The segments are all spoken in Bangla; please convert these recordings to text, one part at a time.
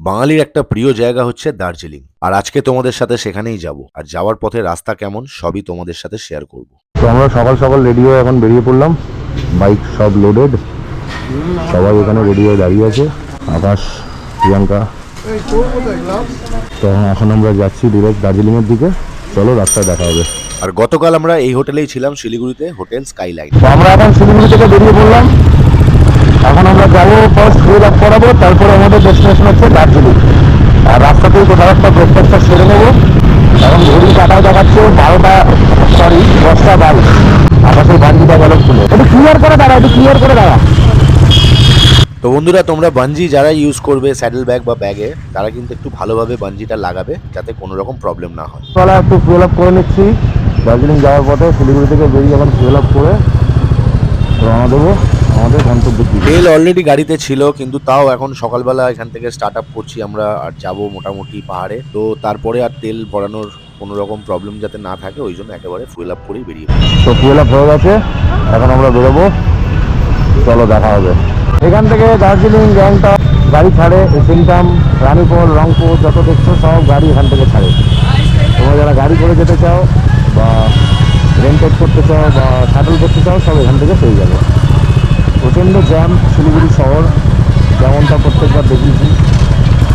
বাঙালির একটা প্রিয় জায়গা হচ্ছে দার্জিলিং, আর আজকে তোমাদের সাথে সেখানেই যাব। আর যাওয়ার পথে রাস্তা কেমন সবই তোমাদের সাথে শেয়ার করব। তো আমরা সকাল সকাল রেডি হয়ে এখন বেরিয়ে পড়লাম। বাইক সব লোডেড, সবাই এখানে রেডি হয়ে দাঁড়িয়ে আছে। আকাশ, প্রিয়াঙ্কা। তো এখন আমরা যাচ্ছি ডিরেক্ট দার্জিলিংয়ের দিকে। চলো, রাস্তায় দেখা হবে। আর গতকাল আমরা এই হোটেলেই ছিলাম, শিলিগুড়িতে, হোটেল স্কাইলাইন। তো আমরা এখন শিলিগুড়ি থেকে বেরিয়ে পড়লাম। এখন আমরা যাবো, ফার্স্ট ফুয়েল আপ করাবো, তারপরে আমাদের ডেস্টিনেশন হচ্ছে দার্জিলিং। আর রাস্তাতেই কোথাও একটা ব্রেকফাস্টটা সেরে নেবো। এখন ঘড়ি কাটায় দেখাচ্ছে 10:22। আকাশের বাঞ্জিটা গেল খুলে। একটু ক্লিয়ার করে দাঁড়া, একটু ক্লিয়ার করে দাঁড়া। তো বন্ধুরা, তোমরা বাঞ্জি যারা ইউজ করবে স্যাডেল ব্যাগ বা ব্যাগে, তারা কিন্তু একটু ভালোভাবে বাঞ্জিটা লাগাবে যাতে কোনো রকম প্রবলেম না হয়। চলা একটু ফুয়েল আপ করে নিচ্ছি। দার্জিলিং যাওয়ার পথে শিলিগুড়ি থেকে বেরিয়ে এখন ফুয়েল আপ করে রওনা দেবো আমাদের গন্তব্যের দিকে। তেল অলরেডি গাড়িতে ছিল, কিন্তু তাও এখন সকালবেলা এখান থেকে স্টার্ট আপ করছি আমরা, আর যাব মোটামুটি পাহাড়ে। তো তারপরে আর তেল ভরানোর কোনো রকম প্রবলেম যাতে না থাকে, ওই জন্য একেবারে ফুয়েল আপ করেই বেরিয়ে পড়ি। তো ফুয়েল আপ হয়ে গেছে, এখন আমরা বেরোবো। চলো, দেখা হবে। এখান থেকে দার্জিলিং, গ্যাংটক গাড়ি ছাড়ে। সিংটাম, রানীপুর, রংপুর যত দেখছো সব গাড়ি এখান থেকে ছাড়ে। তোমরা যারা গাড়ি করে যেতে চাও বা রেন্টেড করতে চাও বা শাটল করতে চাও, সব এখান থেকে পেয়ে যাবে। প্রচণ্ড জ্যাম শিলিগুড়ি শহর, যেমনটা প্রত্যেকবার দেখিয়েছি।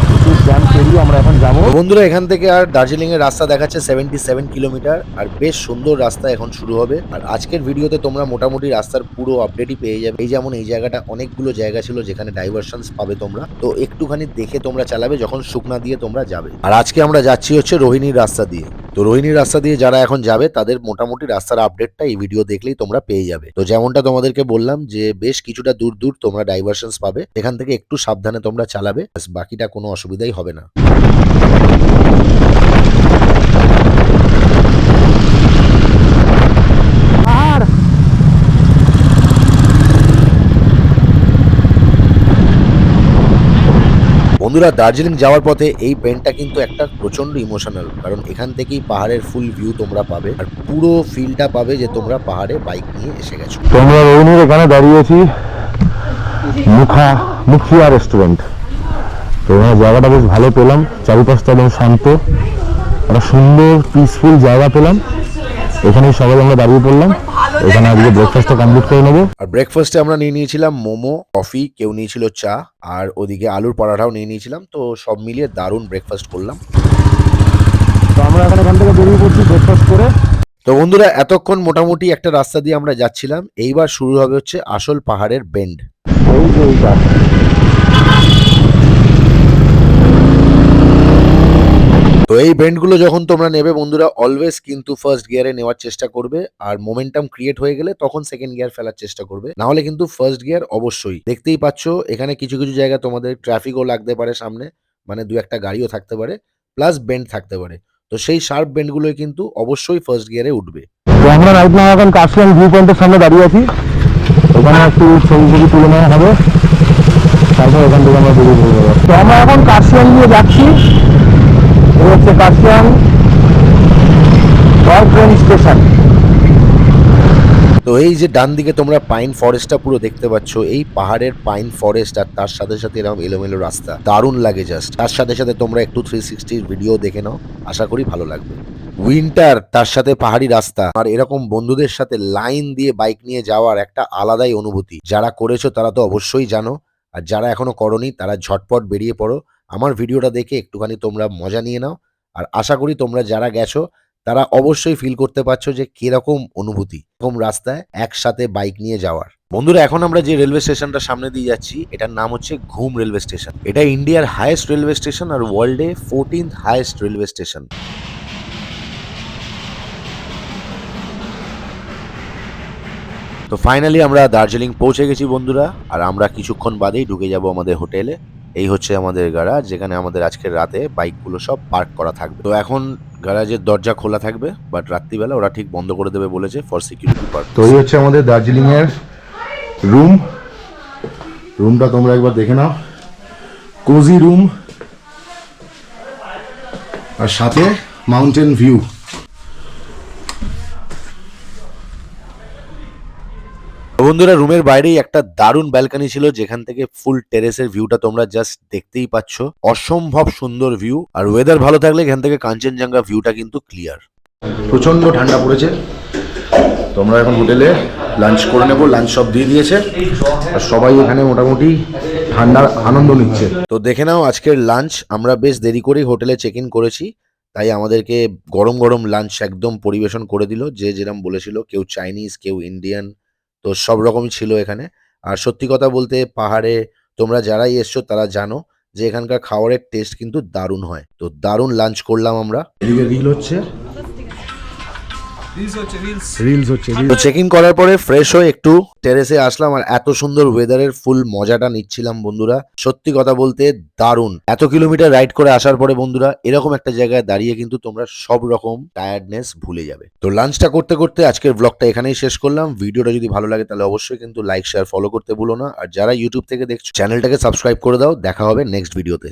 প্রচুর জ্যাম পেরিয়ে আমরা এখন যাবো। তো বন্ধুরা, এখান থেকে আর দার্জিলিং এর রাস্তা দেখাচ্ছে 77 কিলোমিটার, আর বেশ সুন্দর রাস্তা এখন শুরু হবে। আর আজকের ভিডিওতে তোমরা মোটামুটি রাস্তার পুরো আপডেটই পেয়ে যাবে। এই যেমন এই জায়গাটা অনেকগুলো জায়গা ছিল যেখানে ডাইভারশনস পাবে তোমরা, তো একটুখানি দেখে তোমরা চালাবে যখন শুকনা দিয়ে তোমরা যাবে। আর আজকে আমরা যাচ্ছি হচ্ছে রোহিণীর রাস্তা দিয়ে। তো রোহিণীর রাস্তা দিয়ে যারা এখন যাবে তাদের মোটামুটি রাস্তার আপডেটটা এই ভিডিও দেখলেই তোমরা পেয়ে যাবে। তো যেমনটা তোমাদেরকে বললাম যে বেশ কিছুটা দূর দূর তোমরা ডাইভারশনস পাবে, এখান থেকে একটু সাবধানে তোমরা চালাবে, বাকিটা কোনো অসুবিধাই হবে না। বন্ধুরা, দার্জিলিং যাওয়ার পথে এই পেনটা কিন্তু একটা প্রচন্ড ইমোশনাল, কারণ এখান থেকেই পাহাড়ের ফুল ভিউ তোমরা পাবে, আর পুরো ফিলটা পাবে যে তোমরা পাহাড়ে বাইক নিয়ে এসে গেছো। তোমরা রোহিণীর এখানে দাঁড়িয়েছি, মুখিয়া রেস্টুরেন্ট। তো এখানে জায়গাটা বেশ ভালো পেলাম, চারিপাশটা একদম শান্ত, একটা সুন্দর পিসফুল জায়গা পেলাম। এখানেই সবাই আমরা দাঁড়িয়ে পড়লাম। এখানে আজকে ব্রেকফাস্টটা কমপ্লিট করে নেবো। আর ব্রেকফাস্টে আমরা নিয়ে নিয়েছিলাম মোমো, কফি, কেউ নিয়েছিল চা, আর ওদিকে আলুর পরাঠাও নিয়ে নিয়েছিলাম। তো সব মিলিয়ে দারুণ ব্রেকফাস্ট করলাম। তো আমরা এখন এখান থেকে বেরিয়ে পড়ছি ব্রেকফাস্ট করে। তো বন্ধুরা, এতক্ষণ মোটামুটি একটা রাস্তা দিয়ে আমরা যাচ্ছিলাম, এইবার শুরু হবে হচ্ছে আসল পাহাড়ের বেন্ড। এই যে এইটা, তো এই বেন্ডগুলো যখন তোমরা নেবে বন্ধুরা, অলওয়েজ কিন্তু ফার্স্ট গিয়ারে নেওয়ার চেষ্টা করবে, আর মোমেন্টাম ক্রিয়েট হয়ে গেলে তখন সেকেন্ড গিয়ার ফেলার চেষ্টা করবে, না হলে কিন্তু ফার্স্ট গিয়ার অবশ্যই। দেখতেই পাচ্ছ এখানে কিছু কিছু জায়গা তোমাদের ট্রাফিকও লাগতে পারে সামনে, মানে দু একটা গাড়িও থাকতে পারে, প্লাস বেন্ড থাকতে পারে। তো সেই শার্প বেন্ডগুলোই কিন্তু অবশ্যই ফার্স্ট গিয়ারে উঠবে। তো আমরা রাইট নাও এখন কাশিয়ান ভিউ পয়েন্টের সামনে দাঁড়িয়ে আছি। ওখানে একটু ছবি তুলে নেওয়া হবে, তারপর এখান থেকে আমরা বেরিয়ে পড়বো। তো আমরা এখন কাশিয়ান দিয়ে যাচ্ছি। এই হচ্ছে কাশিয়ান টয় ট্রেন স্টেশন। তো এই যে ডান দিকে তোমরা পাইন ফরেস্টটা পুরো দেখতে পাচ্ছ, এই পাহাড়ের পাইন ফরেস্ট, আর তার সাথে সাথে এরকম এলোমেলো রাস্তা, দারুণ লাগে জাস্ট। তার সাথে সাথে তোমরা একটু 360 ভিডিও দেখে নাও, আশা করি ভালো লাগবে। উইন্টার, তার সাথে পাহাড়ি রাস্তা, আর এরকম বন্ধুদের সাথে লাইন দিয়ে বাইক নিয়ে যাওয়ার একটা আলাদাই অনুভূতি। যারা করেছো তারা তো অবশ্যই জানো, আর যারা এখনো করনি তারা ঝটপট বেরিয়ে পড়ো। আমার ভিডিওটা দেখে একটুখানি তোমরা মজা নিয়ে নাও, আর আশা করি তোমরা যারা গেছো তারা অবশ্যই ফিল করতে পারছো যে কিরকম অনুভূতি এরকম রাস্তায় একসাথে বাইক নিয়ে যাওয়ার। বন্ধুরা, এখন আমরা যে রেলওয়ে স্টেশনটা সামনে দিয়ে যাচ্ছি, এটার নাম হচ্ছে ঘুম রেলওয়ে স্টেশন। এটা ইন্ডিয়ার হাইয়েস্ট রেলওয়ে স্টেশন আর ওয়ার্ল্ডে 14th হাইয়েস্ট রেলওয়ে স্টেশন। তো ফাইনালি আমরা দার্জিলিং পৌঁছে গেছি বন্ধুরা, আর আমরা কিছুক্ষণ বাদেই ঢুকে যাব আমাদের হোটেলে। এই হচ্ছে আমাদের গ্যারাজ, যেখানে আমাদের আজকের রাতে বাইকগুলো সব পার্ক করা থাকবে। তো এখন গ্যারাজের দরজা খোলা থাকবে, বাট রাত্রিবেলা ওরা ঠিক বন্ধ করে দেবে বলেছে, ফর সিকিউরিটি পারপাস। তো এই হচ্ছে আমাদের দার্জিলিং এর রুমটা তোমরা একবার দেখে নাও। কোজি রুম, আর সাথে মাউন্টেন ভিউ। তো বন্ধুরা রুমের বাইরেই একটা দারুণ ব্যালকনি ছিল, যেখান থেকে ফুল টেরেসের ভিউটা তোমরা জাস্ট দেখতেই পাচ্ছ। অসম্ভব সুন্দর ভিউ, আর ওয়েদার ভালো থাকলে এখান থেকে কাঞ্চনজঙ্ঘা ভিউটা কিন্তু ক্লিয়ার। প্রচন্ড ঠান্ডা পড়েছে, তোমরা এখন হোটেলে লাঞ্চ করে নেবো, লাঞ্চ সব দিয়ে দিয়েছে আর সবাই এখানে মোটামুটি ঠান্ডার আনন্দ নিচ্ছে। তো দেখে নাও আজকের লাঞ্চ, আমরা বেশ দেরি করেই হোটেলে চেক ইন করেছি, তাই আমাদেরকে গরম গরম লাঞ্চ একদম পরিবেশন করে দিল, যে যেরকম বলেছিল, কেউ চাইনিজ কেউ ইন্ডিয়ান, তো সব রকমই ছিল এখানে। আর সত্যি কথা বলতে পাহাড়ে তোমরা যারাই এসছো তারা জানো যে এখানকার খাবারের টেস্ট কিন্তু দারুণ হয়। তো দারুণ লাঞ্চ করলাম আমরা। এদিকে রিল হচ্ছে, রিলস হচ্ছে। তো চেক ইন করার পরে ফ্রেশ হয়ে একটু টেরেসে আসলাম আর এত সুন্দর ওয়েদারের ফুল মজাটা নিচ্ছিলাম বন্ধুরা। সত্যি কথা বলতে দারুণ। এত কিলোমিটার রাইড করে আসার পরে বন্ধুরা এরকম একটা জায়গায় দাঁড়িয়ে কিন্তু তোমরা সব রকম টায়ার্ডনেস ভুলে যাবে। তো লাঞ্চটা করতে করতে আজকের ব্লগটা এখানেই শেষ করলাম। ভিডিওটা যদি ভালো লাগে তাহলে অবশ্যই কিন্তু লাইক শেয়ার ফলো করতে ভুলো না, আর যারা ইউটিউব থেকে দেখছো চ্যানেলটাকে সাবস্ক্রাইব করে দাও। দেখা হবে নেক্সট ভিডিওতে।